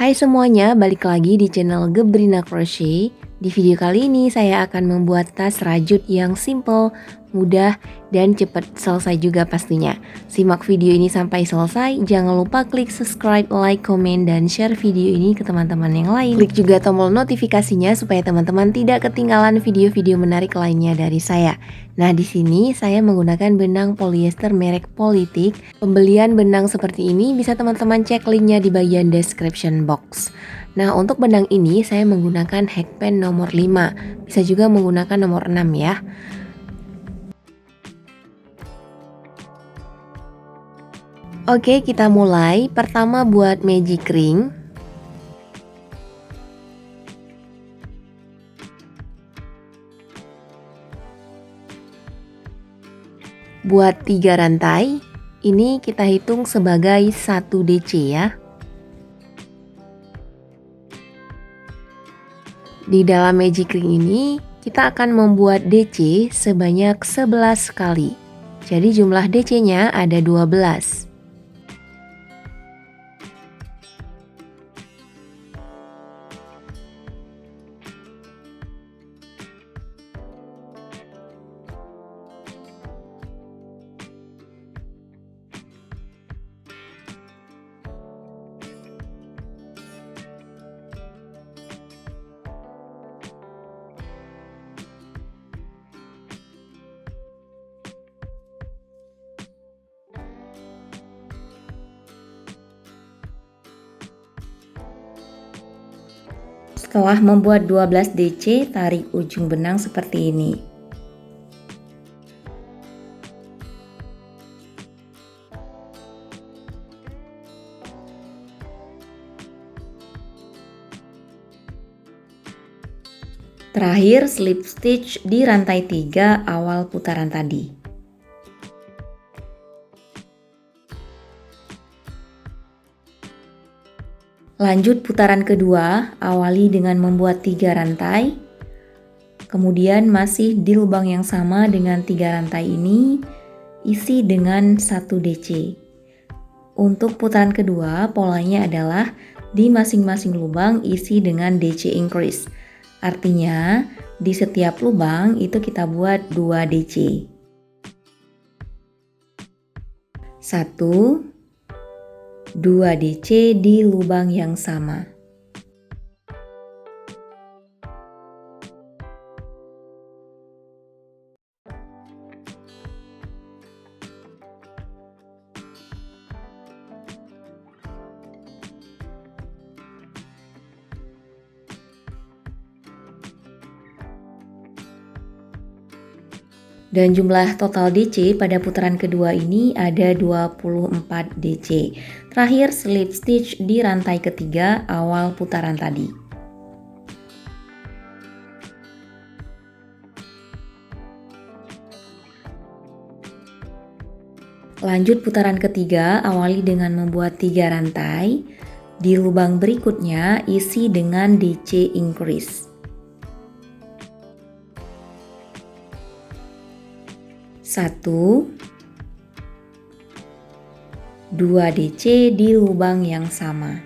Hai semuanya, balik lagi di channel Gebrina Crochet. Di video kali ini saya akan membuat tas rajut yang simple, mudah, dan cepat selesai juga pastinya. Simak video ini sampai selesai, jangan lupa klik subscribe, like, komen, dan share video ini ke teman-teman yang lain. Klik juga tombol notifikasinya supaya teman-teman tidak ketinggalan video-video menarik lainnya dari saya. Nah, di sini saya menggunakan benang polyester merek Politik. Pembelian benang seperti ini bisa teman-teman cek linknya di bagian description box. Nah, untuk benang ini saya menggunakan Hakpen nomor 5. Bisa juga menggunakan nomor 6 ya. Oke, kita mulai. Pertama buat magic ring. Buat 3 rantai, ini kita hitung sebagai 1 DC ya. Di dalam magic ring ini, kita akan membuat DC sebanyak 11 kali. Jadi jumlah DC-nya ada 12. Setelah membuat 12 DC, tarik ujung benang seperti ini. Terakhir slip stitch di rantai 3 awal putaran tadi. Lanjut putaran kedua, awali dengan membuat 3 rantai. Kemudian masih di lubang yang sama dengan 3 rantai ini, isi dengan 1 DC. Untuk putaran kedua, polanya adalah di masing-masing lubang isi dengan DC increase. Artinya, di setiap lubang itu kita buat 2 DC. 1, 2 DC di lubang yang sama. Dan jumlah total DC pada putaran kedua ini ada 24 DC. Terakhir slip stitch di rantai ketiga awal putaran tadi. Lanjut putaran ketiga, awali dengan membuat 3 rantai. Di lubang berikutnya isi dengan DC increase. 1, 2 DC di lubang yang sama.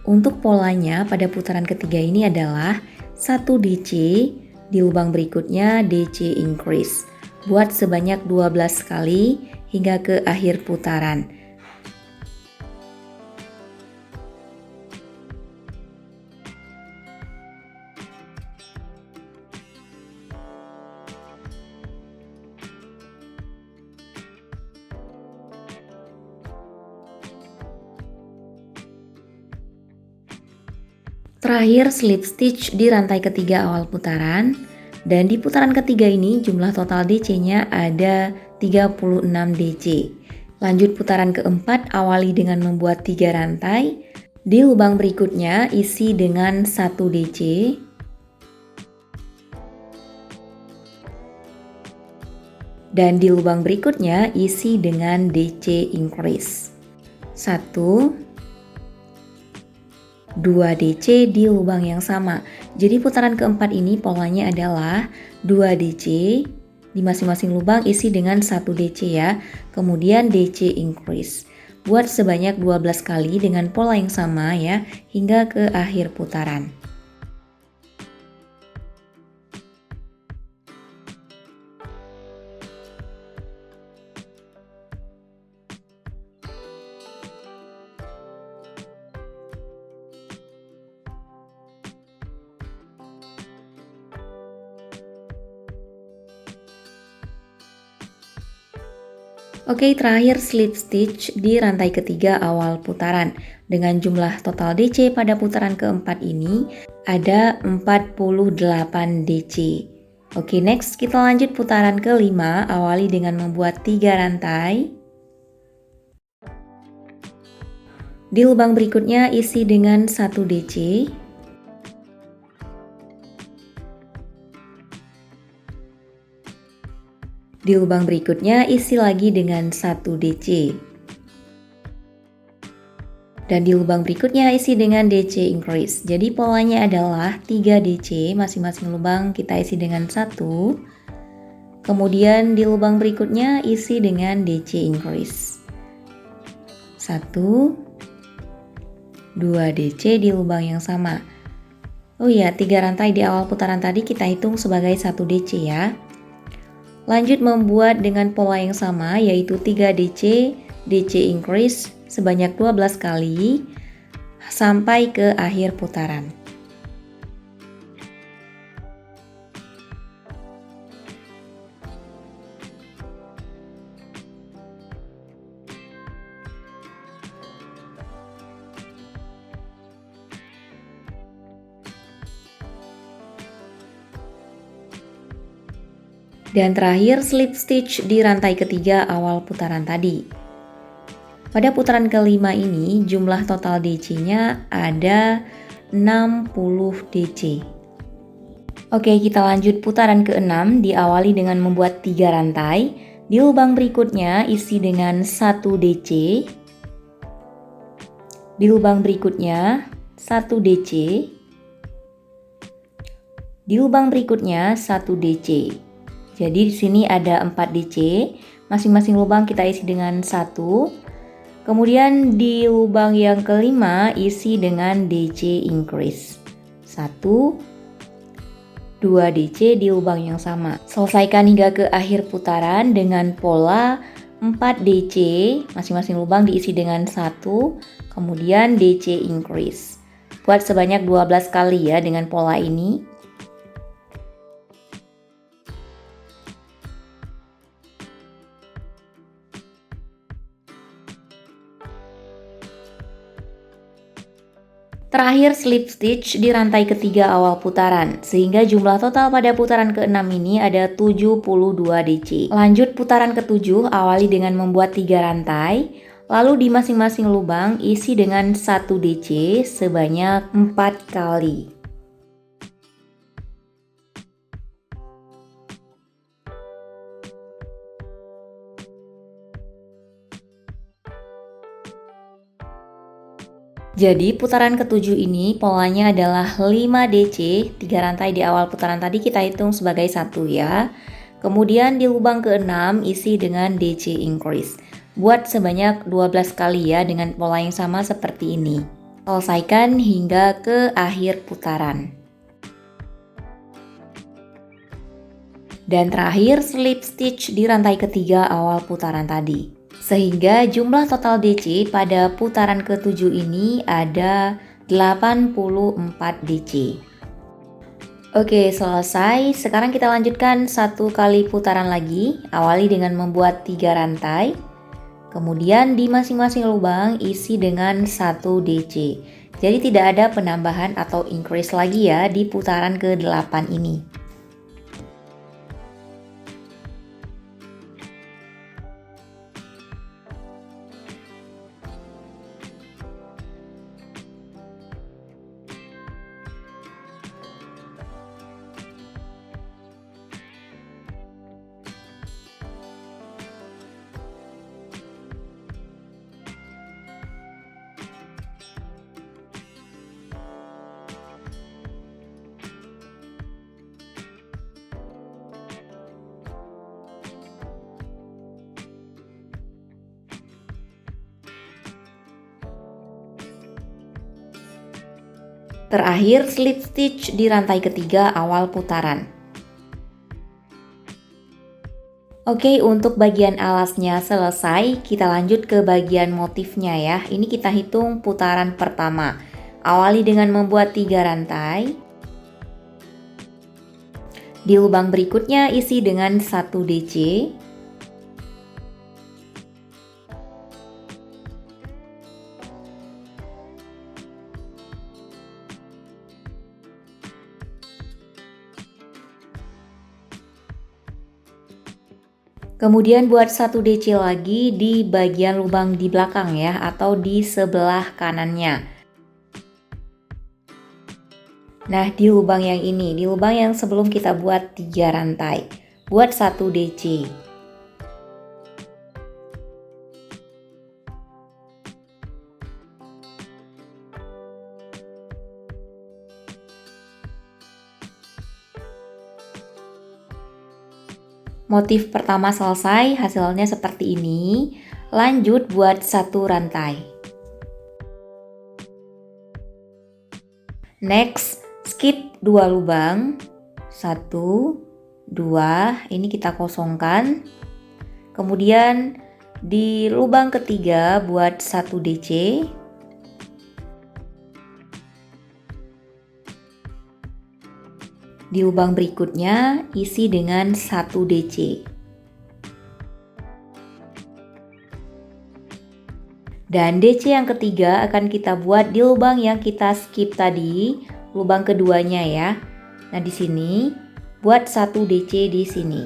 Untuk polanya pada putaran ketiga ini adalah 1 DC di lubang berikutnya DC increase. Buat sebanyak 12 kali hingga ke akhir putaran. Terakhir slip stitch di rantai ketiga awal putaran, dan di putaran ketiga ini jumlah total DC-nya ada 36 DC. Lanjut putaran keempat, awali dengan membuat 3 rantai. Di lubang berikutnya isi dengan 1 DC. Dan di lubang berikutnya isi dengan DC increase. 1, 2 DC di lubang yang sama. Jadi putaran keempat ini polanya adalah 2 DC di masing-masing lubang isi dengan 1 DC ya. Kemudian DC increase. Buat sebanyak 12 kali dengan pola yang sama ya, hingga ke akhir putaran. Oke, terakhir slip stitch di rantai ketiga awal putaran. Dengan jumlah total DC pada putaran keempat ini ada 48 DC. Oke, next kita lanjut putaran kelima, awali dengan membuat 3 rantai. Di lubang berikutnya isi dengan 1 DC. Di lubang berikutnya isi lagi dengan 1 DC. Dan di lubang berikutnya isi dengan DC increase. Jadi polanya adalah 3 DC, masing-masing lubang kita isi dengan 1. Kemudian di lubang berikutnya isi dengan DC increase. 1, 2 DC di lubang yang sama. Oh iya, 3 rantai di awal putaran tadi kita hitung sebagai 1 DC ya. Lanjut membuat dengan pola yang sama, yaitu 3 DC, DC increase sebanyak 12 kali sampai ke akhir putaran. Dan terakhir slip stitch di rantai ketiga awal putaran tadi. Pada putaran kelima ini jumlah total DC-nya ada 60 DC. Oke, kita lanjut putaran ke-6, diawali dengan membuat 3 rantai. Di lubang berikutnya isi dengan 1 DC. Di lubang berikutnya 1 DC. Di lubang berikutnya 1 DC. Jadi di sini ada 4 DC, masing-masing lubang kita isi dengan 1. Kemudian di lubang yang kelima isi dengan DC increase. 1, 2 DC di lubang yang sama. Selesaikan hingga ke akhir putaran dengan pola 4 DC, masing-masing lubang diisi dengan 1, kemudian DC increase. Buat sebanyak 12 kali ya dengan pola ini. Terakhir slip stitch di rantai ketiga awal putaran, sehingga jumlah total pada putaran ke-6 ini ada 72 DC. Lanjut putaran ke-7, awali dengan membuat 3 rantai, lalu di masing-masing lubang isi dengan 1 DC sebanyak 4 kali. Jadi putaran ke-7 ini polanya adalah 5 DC, 3 rantai di awal putaran tadi kita hitung sebagai 1 ya. Kemudian di lubang ke-6 isi dengan DC increase. Buat sebanyak 12 kali ya dengan pola yang sama seperti ini. Selesaikan hingga ke akhir putaran. Dan terakhir slip stitch di rantai ketiga awal putaran tadi. Sehingga jumlah total DC pada putaran ke-7 ini ada 84 DC. Oke, selesai. Sekarang kita lanjutkan 1 kali putaran lagi. Awali dengan membuat 3 rantai. Kemudian di masing-masing lubang isi dengan 1 DC. Jadi tidak ada penambahan atau increase lagi ya di putaran ke-8 ini. Terakhir, slip stitch di rantai ketiga awal putaran. Oke, untuk bagian alasnya selesai, kita lanjut ke bagian motifnya ya. Ini kita hitung putaran pertama. Awali dengan membuat 3 rantai. Di lubang berikutnya isi dengan 1 DC. Kemudian buat 1 DC lagi di bagian lubang di belakang ya, atau di sebelah kanannya. Nah, di lubang yang ini, di lubang yang sebelum kita buat 3 rantai, buat 1 DC. Motif pertama selesai, hasilnya seperti ini. Lanjut buat 1 rantai. Next, skip 2 lubang. 1, 2, ini kita kosongkan. Kemudian di lubang ketiga buat 1 DC. Di lubang berikutnya isi dengan 1 DC. Dan DC yang ketiga akan kita buat di lubang yang kita skip tadi, lubang keduanya ya. Nah, di sini buat 1 DC di sini.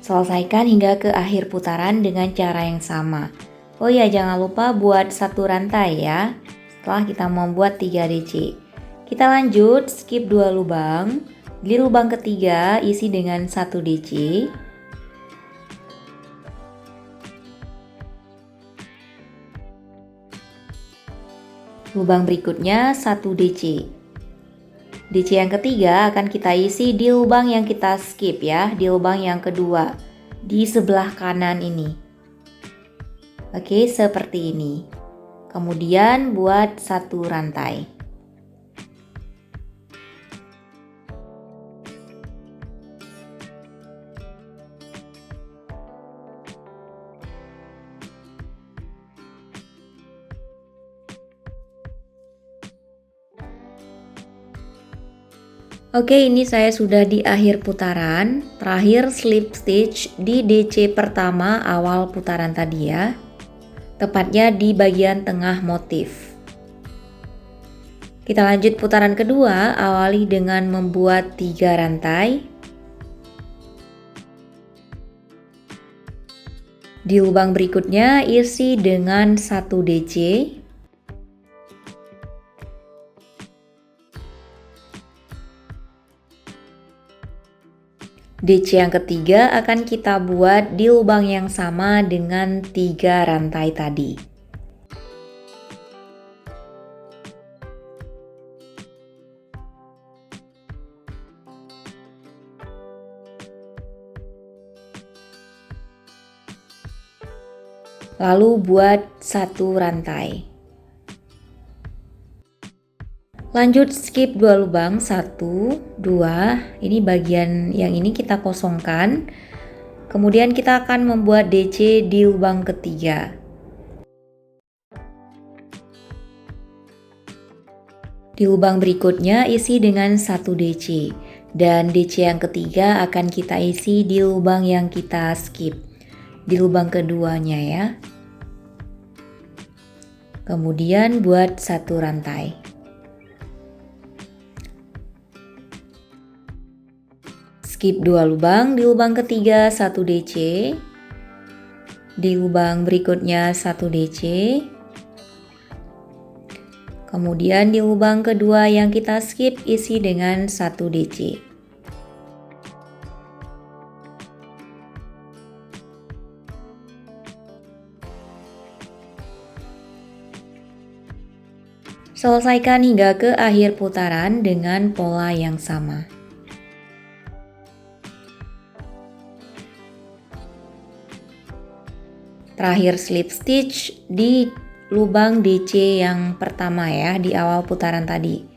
Selesaikan hingga ke akhir putaran dengan cara yang sama. Oh ya, jangan lupa buat 1 rantai ya. Setelah kita membuat 3 DC. Kita lanjut skip 2 lubang. Di lubang ketiga isi dengan 1 DC. Lubang berikutnya 1 DC. DC yang ketiga akan kita isi di lubang yang kita skip ya, di lubang yang kedua, di sebelah kanan ini. Oke, seperti ini. Kemudian buat 1 rantai. Oke, ini saya sudah di akhir putaran. Terakhir slip stitch di DC pertama awal putaran tadi ya. Tepatnya di bagian tengah motif. Kita lanjut putaran kedua, awali dengan membuat 3 rantai. Di lubang berikutnya isi dengan 1 DC. DC yang ketiga akan kita buat di lubang yang sama dengan 3 rantai tadi. Lalu buat 1 rantai. Lanjut skip 2 lubang, 1, 2, ini bagian yang ini kita kosongkan. Kemudian kita akan membuat DC di lubang ketiga. Di lubang berikutnya isi dengan 1 DC. Dan DC yang ketiga akan kita isi di lubang yang kita skip, di lubang keduanya ya. Kemudian buat 1 rantai. Skip 2 lubang, di lubang ketiga 1 DC, di lubang berikutnya 1 DC, kemudian di lubang kedua yang kita skip isi dengan 1 DC. Selesaikan hingga ke akhir putaran dengan pola yang sama. Terakhir slip stitch di lubang DC yang pertama ya, di awal putaran tadi.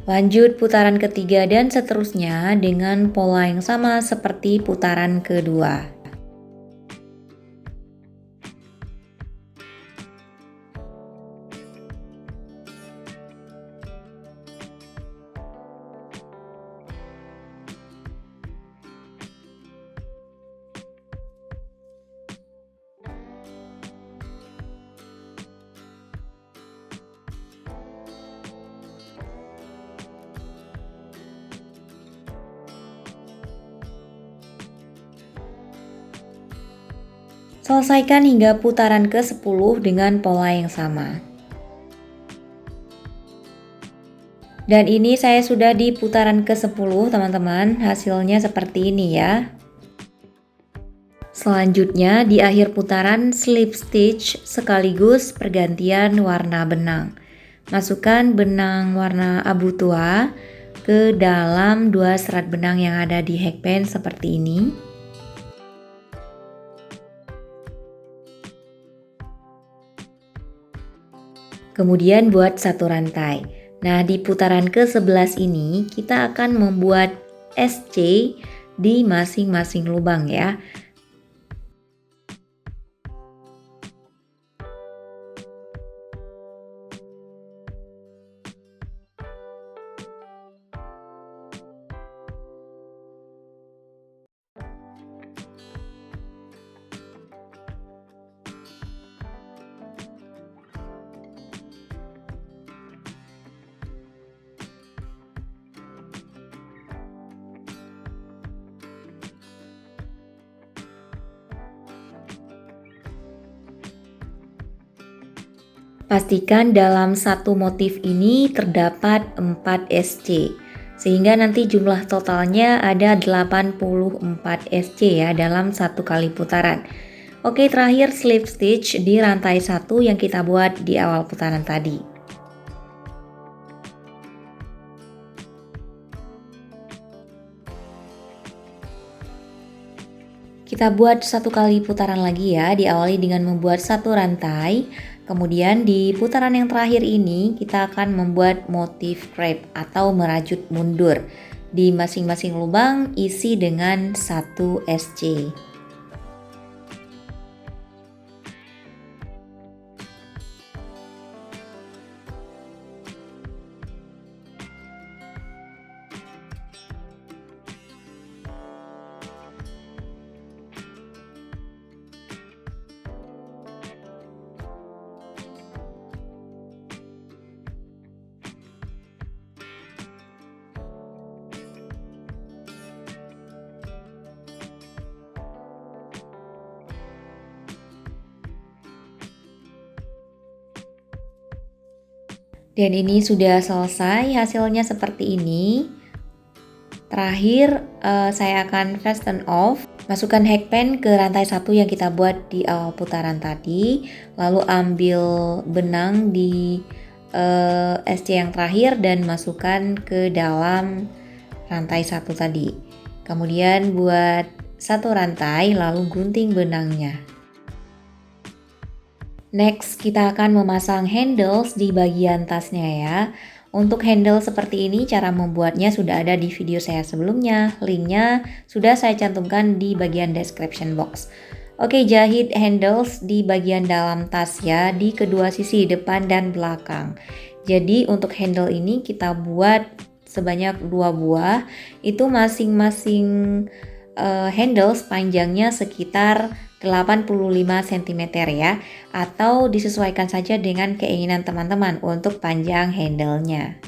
Lanjut putaran ketiga dan seterusnya dengan pola yang sama seperti putaran kedua. Selesaikan hingga putaran ke-10 dengan pola yang sama. Dan ini saya sudah di putaran ke-10 teman-teman, hasilnya seperti ini ya. Selanjutnya di akhir putaran slip stitch sekaligus pergantian warna benang. Masukkan benang warna abu tua ke dalam 2 serat benang yang ada di hackband seperti ini. Kemudian buat satu rantai. Nah, di putaran ke-11 ini kita akan membuat SC di masing-masing lubang ya. Pastikan dalam satu motif ini terdapat 4 SC, sehingga nanti jumlah totalnya ada 84 SC ya dalam satu kali putaran. Oke, terakhir slip stitch di rantai 1 yang kita buat di awal putaran tadi. Kita buat satu kali putaran lagi ya, diawali dengan membuat satu rantai. Kemudian di putaran yang terakhir ini kita akan membuat motif crepe atau merajut mundur. Di masing-masing lubang isi dengan 1 SC. Dan ini sudah selesai, hasilnya seperti ini. Terakhir saya akan fasten off. Masukkan hackband ke rantai 1 yang kita buat di awal putaran tadi. Lalu ambil benang di SC yang terakhir dan masukkan ke dalam rantai 1 tadi. Kemudian buat satu rantai lalu gunting benangnya. Next, kita akan memasang handles di bagian tasnya ya. Untuk handle seperti ini, cara membuatnya sudah ada di video saya sebelumnya. Linknya sudah saya cantumkan di bagian description box. Oke, jahit handles di bagian dalam tas ya, di kedua sisi depan dan belakang. Jadi untuk handle ini kita buat sebanyak 2 buah. Itu masing-masing handles panjangnya sekitar 85 cm ya, atau disesuaikan saja dengan keinginan teman-teman untuk panjang handle-nya.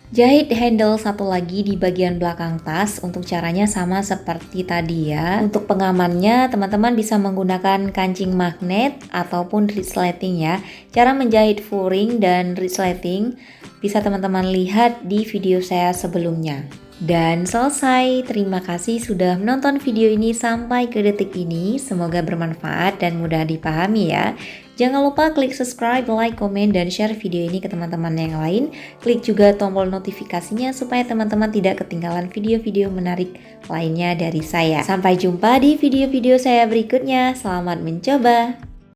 Jahit handle satu lagi di bagian belakang tas. Untuk caranya sama seperti tadi ya. Untuk pengamannya teman-teman bisa menggunakan kancing magnet ataupun resleting ya. Cara menjahit full ring dan resleting bisa teman-teman lihat di video saya sebelumnya. Dan selesai, terima kasih sudah menonton video ini sampai ke detik ini. Semoga bermanfaat dan mudah dipahami ya. Jangan lupa klik subscribe, like, komen, dan share video ini ke teman-teman yang lain. Klik juga tombol notifikasinya supaya teman-teman tidak ketinggalan video-video menarik lainnya dari saya. Sampai jumpa di video-video saya berikutnya. Selamat mencoba!